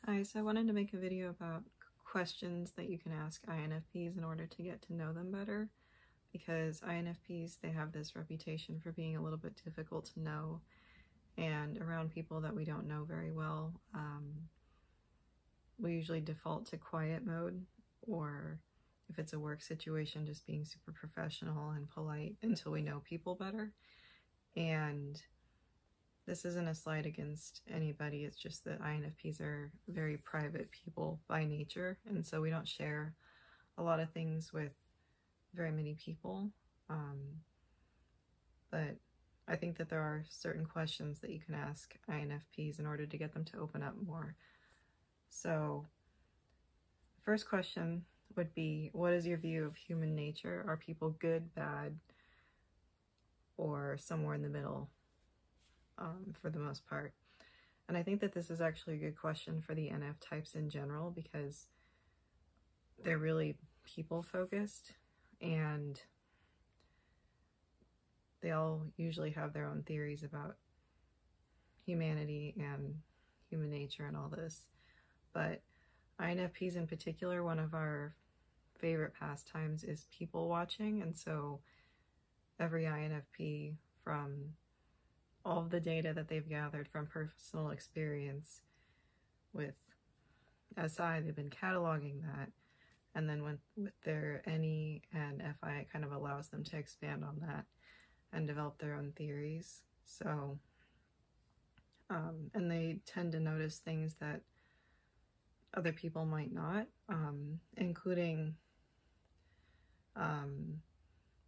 Hi, so I wanted to make a video about questions that you can ask INFPs in order to get to know them better, because INFPs, they have this reputation for being a little bit difficult to know, and around people that we don't know very well, we usually default to quiet mode, or if it's a work situation, just being super professional and polite until we know people better. And this isn't a slight against anybody, it's just that INFPs are very private people by nature, and so we don't share a lot of things with very many people. But I think that there are certain questions that you can ask INFPs in order to get them to open up more. So, first question would be, what is your view of human nature? Are people good, bad, or somewhere in the middle? For the most part. And I think that this is actually a good question for the NF types in general, because they're really people focused and they all usually have their own theories about humanity and human nature and all this. But INFPs in particular, one of our favorite pastimes is people watching, and so every INFP, from all of the data that they've gathered from personal experience with SI, they've been cataloging that, and then with their NE and FI, it kind of allows them to expand on that and develop their own theories. So, and they tend to notice things that other people might not, including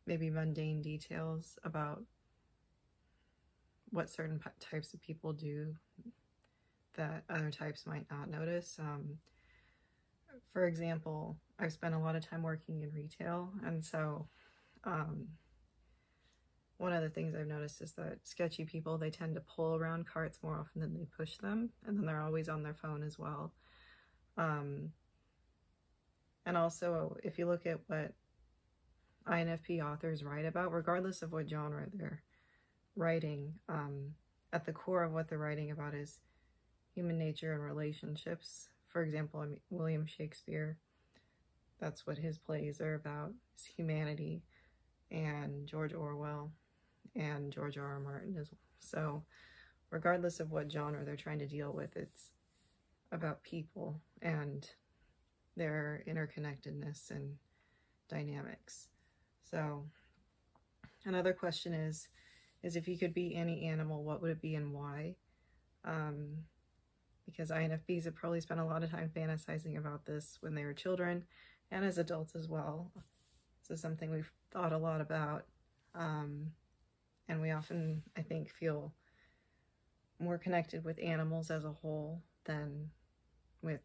maybe mundane details about what certain types of people do that other types might not notice. For example, I've spent a lot of time working in retail, and so one of the things I've noticed is that sketchy people, they tend to pull around carts more often than they push them, and then they're always on their phone as well. And also, if you look at what INFP authors write about, regardless of what genre they're writing, at the core of what they're writing about is human nature and relationships. For example, William Shakespeare, that's what his plays are about, is humanity, and George Orwell and George R.R. Martin as well. So regardless of what genre they're trying to deal with, it's about people and their interconnectedness and dynamics. So another question is if you could be any animal, what would it be and why? Because INFPs have probably spent a lot of time fantasizing about this when they were children and as adults as well. This is something we've thought a lot about, and we often, I think, feel more connected with animals as a whole than with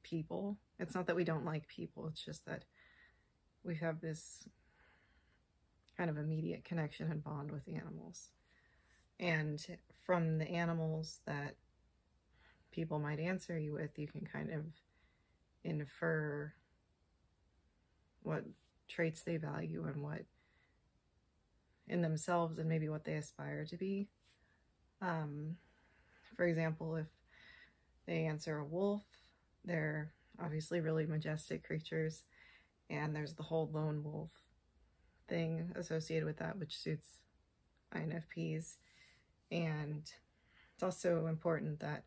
people. It's not that we don't like people, it's just that we have this kind of immediate connection and bond with animals. And from the animals that people might answer you with, you can kind of infer what traits they value and what in themselves and maybe what they aspire to be. For example, if they answer a wolf, they're obviously really majestic creatures, and there's the whole lone wolf thing associated with that, which suits INFPs. And it's also important that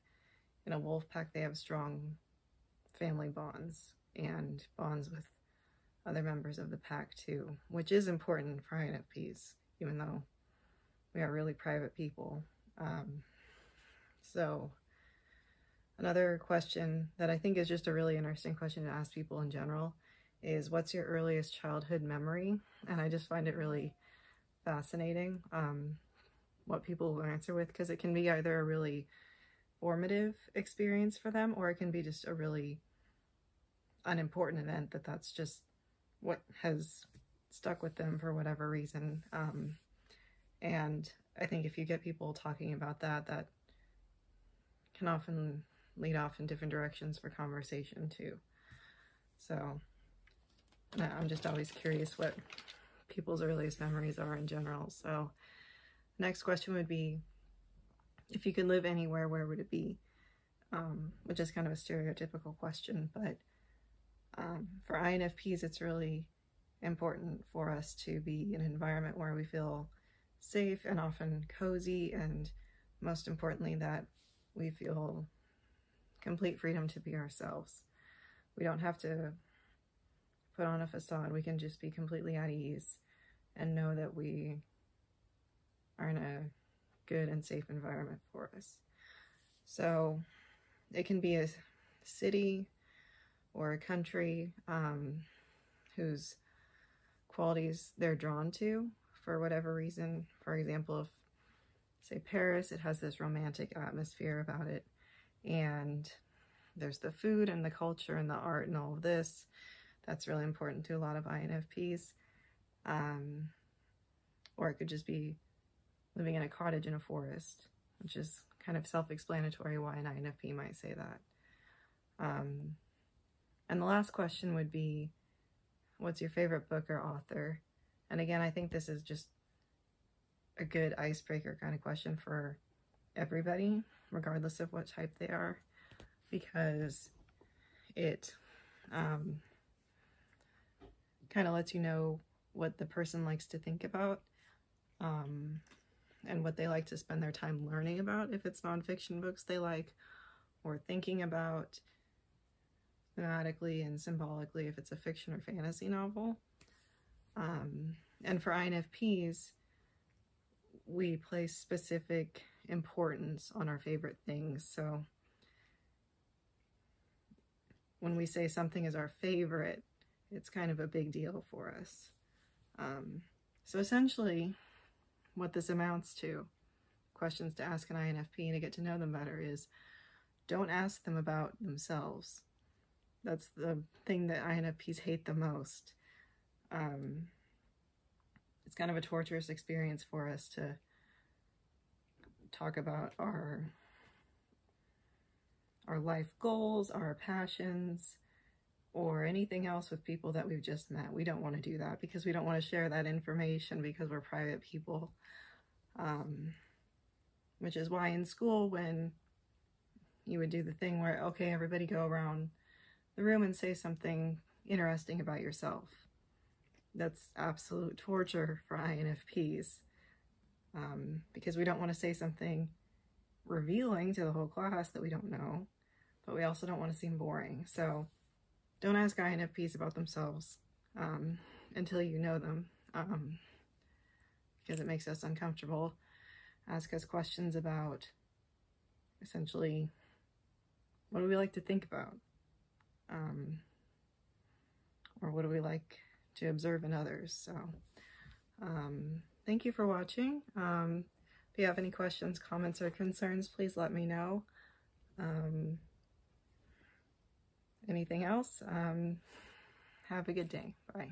in a wolf pack they have strong family bonds and bonds with other members of the pack too, which is important for INFPs, even though we are really private people. So another question that I think is just a really interesting question to ask people in general is, what's your earliest childhood memory? And I just find it really fascinating what people will answer with, because it can be either a really formative experience for them, or it can be just a really unimportant event that's just what has stuck with them for whatever reason. And I think if you get people talking about that, that can often lead off in different directions for conversation too. So I'm just always curious what people's earliest memories are in general. So next question would be, if you could live anywhere, where would it be? which is kind of a stereotypical question, but for INFPs, it's really important for us to be in an environment where we feel safe and often cozy, and most importantly, that we feel complete freedom to be ourselves. We don't have to put on a facade. We can just be completely at ease and know that we are in a good and safe environment for us. So it can be a city or a country whose qualities they're drawn to for whatever reason. For example, if, say, Paris, it has this romantic atmosphere about it, and there's the food and the culture and the art and all of this. That's really important to a lot of INFPs. Or it could just be living in a cottage in a forest, which is kind of self-explanatory why an INFP might say that. And the last question would be, what's your favorite book or author? And again, I think this is just a good icebreaker kind of question for everybody, regardless of what type they are, because it kind of lets you know what the person likes to think about, and what they like to spend their time learning about, if it's nonfiction books they like, or thinking about thematically and symbolically if it's a fiction or fantasy novel. And for INFPs, we place specific importance on our favorite things. So when we say something is our favorite, it's kind of a big deal for us. So essentially, what this amounts to, questions to ask an INFP to get to know them better, is don't ask them about themselves. That's the thing that INFPs hate the most. It's kind of a torturous experience for us to talk about our life goals, our passions, or anything else with people that we've just met. We don't want to do that because we don't want to share that information because we're private people. Which is why in school, when you would do the thing where, okay, everybody go around the room and say something interesting about yourself. That's absolute torture for INFPs, because we don't want to say something revealing to the whole class that we don't know, but we also don't want to seem boring. So don't ask INFPs about themselves until you know them, because it makes us uncomfortable. Ask us questions about, essentially, what do we like to think about? Or what do we like to observe in others? So thank you for watching. If you have any questions, comments, or concerns, please let me know. Anything else? Have a good day. Bye.